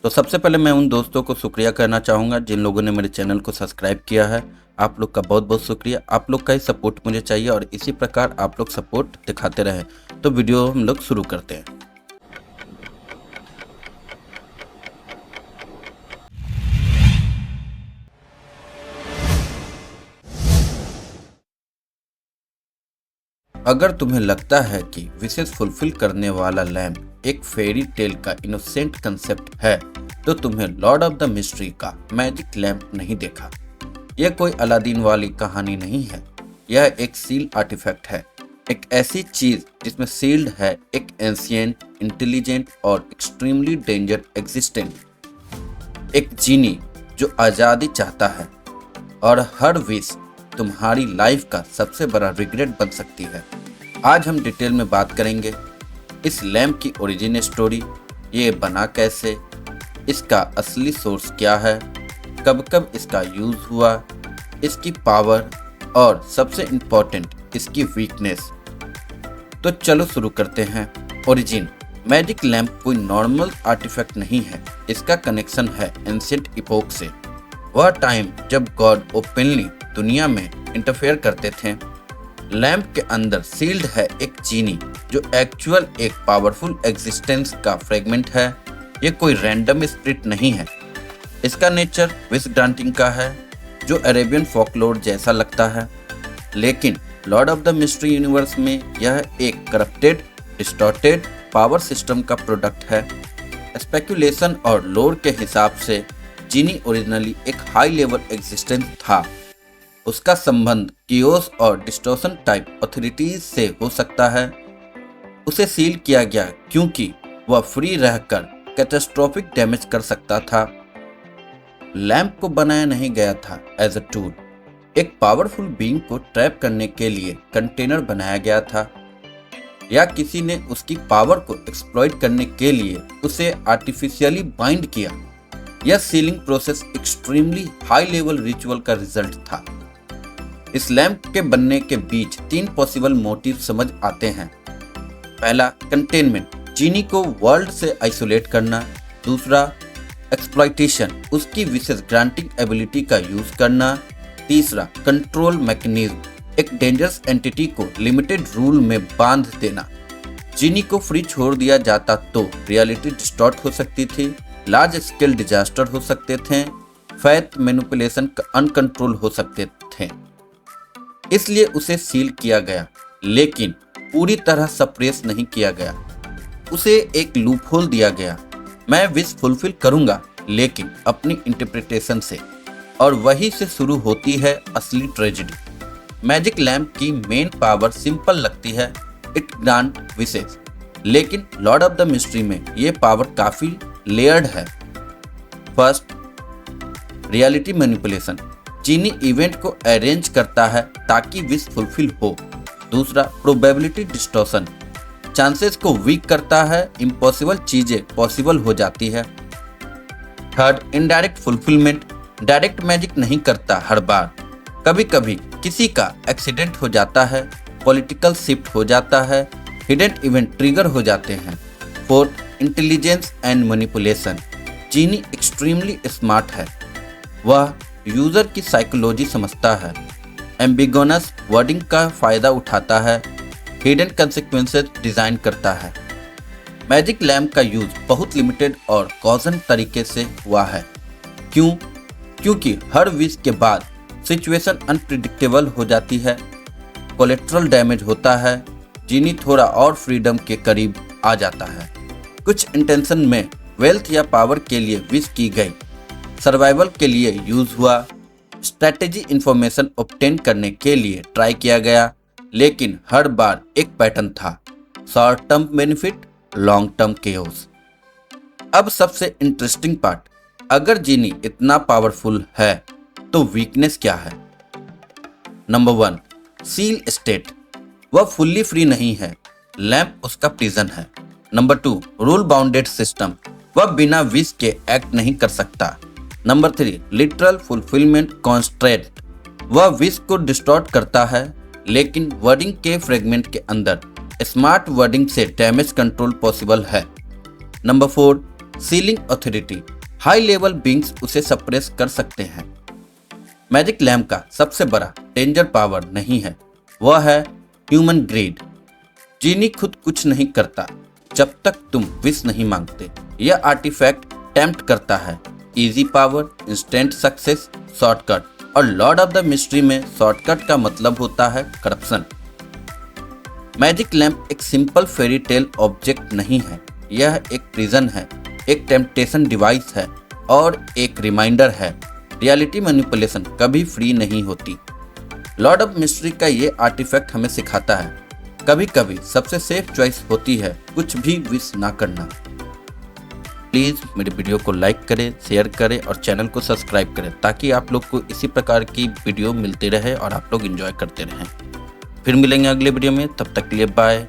तो सबसे पहले मैं उन दोस्तों को शुक्रिया करना चाहूँगा जिन लोगों ने मेरे चैनल को सब्सक्राइब किया है। आप लोग का बहुत बहुत शुक्रिया। आप लोग का ही सपोर्ट मुझे चाहिए और इसी प्रकार आप लोग सपोर्ट दिखाते रहें। तो वीडियो हम लोग शुरू करते हैं। अगर तुम्हें लगता है कि विशेष फुलफिल करने वाला लैम्प एक फेरी टेल का इनोसेंट कंसेप्ट है, तो तुम्हें लॉर्ड ऑफ द मिस्ट्री का मैजिक लैम्प नहीं देखा। यह कोई अलादीन वाली कहानी नहीं है। यह एक सील आर्टिफैक्ट है, एक ऐसी चीज जिसमें सील्ड है एक एंशिएंट, इंटेलिजेंट और एक्सट्रीमली डेंजर एग्जिस्टेंट, एक जीनी जो आज़ादी चाहता है और हर विश तुम्हारी लाइफ का सबसे बड़ा रिग्रेट बन सकती है। आज हम डिटेल में बात करेंगे इस लैम्प की ओरिजिन स्टोरी, ये बना कैसे, इसका असली सोर्स क्या है, कब कब इसका यूज हुआ, इसकी पावर और सबसे इम्पोर्टेंट इसकी वीकनेस। तो चलो शुरू करते हैं। ओरिजिन। मैजिक लैम्प कोई नॉर्मल आर्टिफैक्ट नहीं है। इसका कनेक्शन है एंशिएंट इपोक से, वह टाइम जब गॉड ओपनली दुनिया में इंटरफेयर करते थे। लैम्प के अंदर सील्ड है एक जीनी जो एक्चुअल एक पावरफुल एग्जिस्टेंस का फ्रेगमेंट है। ये कोई रैंडम स्पिरिट नहीं है। इसका नेचर विश ग्रांटिंग का है, जो अरेबियन फोकलोर जैसा लगता है, लेकिन Lord of the mystery universe में यह एक करप्टेड, डिस्टॉर्टेड पावर सिस्टम का प्रोडक्ट है। स्पेकुलेशन और लोर के हिसाब से जीनी ओरिजिनली एक हाई लेवल एग्जिस्टेंस था। उसका संबंध कियोस और डिस्टॉर्शन टाइप ऑथोरिटीज से हो सकता है। उसे सील किया गया क्योंकि वह फ्री रहकर कैटास्ट्रोफिक डैमेज कर सकता था। लैम्प को बनाया नहीं गया था एज अ टूल। एक पावरफुल बीइंग को ट्रैप करने के लिए कंटेनर बनाया गया था, या किसी ने उसकी पावर को एक्सप्लॉइट करने के लिए उसे आर्टिफिशियली बाइंड किया। यह ceiling process extremely high level ritual का रिजल्ट था। इस लैम्प के बनने के बीच 3 पॉसिबल मोटिव समझ आते हैं। पहला, कंटेनमेंट, जीनी को वर्ल्ड से आइसोलेट करना। दूसरा, एक्सप्लॉइटेशन, उसकी विशेष ग्रांटिंग एबिलिटी का यूज करना। तीसरा, कंट्रोल मैकेनिज्म, एक डेंजरस एंटिटी को लिमिटेड रूल में बांध देना। जीनी को फ्री छोड़ दिया जाता तो रियलिटी डिस्टॉर्ट हो सकती थी, लार्ज स्केल डिजास्टर हो सकते थे, फैथ मैनिपुलेशन अनकंट्रोल हो सकते थे। इसलिए उसे सील किया गया, लेकिन पूरी तरह सप्रेस नहीं किया गया। उसे एक लूपहोल दिया गया। मैं विश फुलफिल करूंगा, लेकिन अपनी इंटरप्रिटेशन से, और वहीं से शुरू होती है असली ट्रेजेडी। मैजिक लैम्प की मेन पावर सिंपल लगती है, इट ग्रांट विशेस, लेकिन लॉर्ड ऑफ द मिस्ट्री में ये पावर काफी लेयर्ड है। फर्स्ट, रियलिटी मैनिपुलेशन, जीनी इवेंट को अरेंज करता है ताकि विश फुलफिल हो। दूसरा, प्रोबेबिलिटी डिस्टॉर्शन, चांसेस को वीक करता है, इम्पॉसिबल चीजें पॉसिबल हो जाती है। Third, indirect fulfilment, direct magic नहीं करता हर बार, कभी कभी किसी का एक्सीडेंट हो जाता है, पॉलिटिकल शिफ्ट हो जाता है, हिडन इवेंट ट्रिगर हो जाते हैं। Fourth, intelligence and manipulation, Genie extremely smart है, वह यूजर की साइकोलॉजी समझता है, एम्बिगोनस वर्डिंग का फायदा उठाता है, हिडन कंसेक्वेंसेस डिजाइन करता है। मैजिक लैम्प का यूज बहुत लिमिटेड और कॉजन तरीके से हुआ है। क्यों? क्योंकि हर विश के बाद सिचुएशन अनप्रिडिक्टेबल हो जाती है, कोलेट्रल डैमेज होता है, जीनी थोड़ा और फ्रीडम के करीब आ जाता है। कुछ इंटेंशन में वेल्थ या पावर के लिए विश की गई, सर्वाइवल के लिए यूज हुआ, स्ट्रैटेजी इंफॉर्मेशन ऑब्टेन करने के लिए ट्राई किया गया, लेकिन हर बार एक पैटर्न था, short term benefit, long term chaos. अब सबसे इंटरेस्टिंग पार्ट, अगर जीनी इतना पावरफुल है तो वीकनेस क्या है? नंबर 1, सील स्टेट, वह फुल्ली फ्री नहीं है, लैम्प उसका प्रिजन है। नंबर 2, रूल बाउंडेड सिस्टम, वह बिना विश के एक्ट नहीं कर सकता। नंबर 3, लिटरल फुलफिलमेंट कॉन्स्ट्रेंट, वह विश को डिस्टॉर्ट करता है, लेकिन वर्डिंग के फ्रेगमेंट के अंदर स्मार्ट वर्डिंग से डैमेज कंट्रोल पॉसिबल है। Number 4, ceiling authority, high level beings उसे सप्रेस कर सकते हैं। मैजिक लैम्प का सबसे बड़ा डेंजर पावर नहीं है, वह है ह्यूमन ग्रेड। जीनी खुद कुछ नहीं करता जब तक तुम विश नहीं मांगते। यह आर्टिफैक्ट टेम्प्ट करता है easy power, instant success, shortcut, और लॉर्ड ऑफ द मिस्ट्री में शॉर्टकट का मतलब होता है करप्शन। मैजिक लैम्प एक सिंपल फेरी टेल ऑब्जेक्ट नहीं है, यह एक प्रिजन है, एक टेम्पटेशन डिवाइस है और एक रिमाइंडर है रियलिटी मैनिपुलेशन कभी फ्री नहीं होती। लॉर्ड ऑफ मिस्ट्री का ये आर्टिफैक्ट हमें सिखाता है कभी कभी सबसे सेफ चॉइस होती है कुछ भी विश ना करना। प्लीज़ मेरे वीडियो को लाइक करें, शेयर करें और चैनल को सब्सक्राइब करें ताकि आप लोग को इसी प्रकार की वीडियो मिलती रहे और आप लोग एंजॉय करते रहें। फिर मिलेंगे अगले वीडियो में, तब तक के लिए बाय।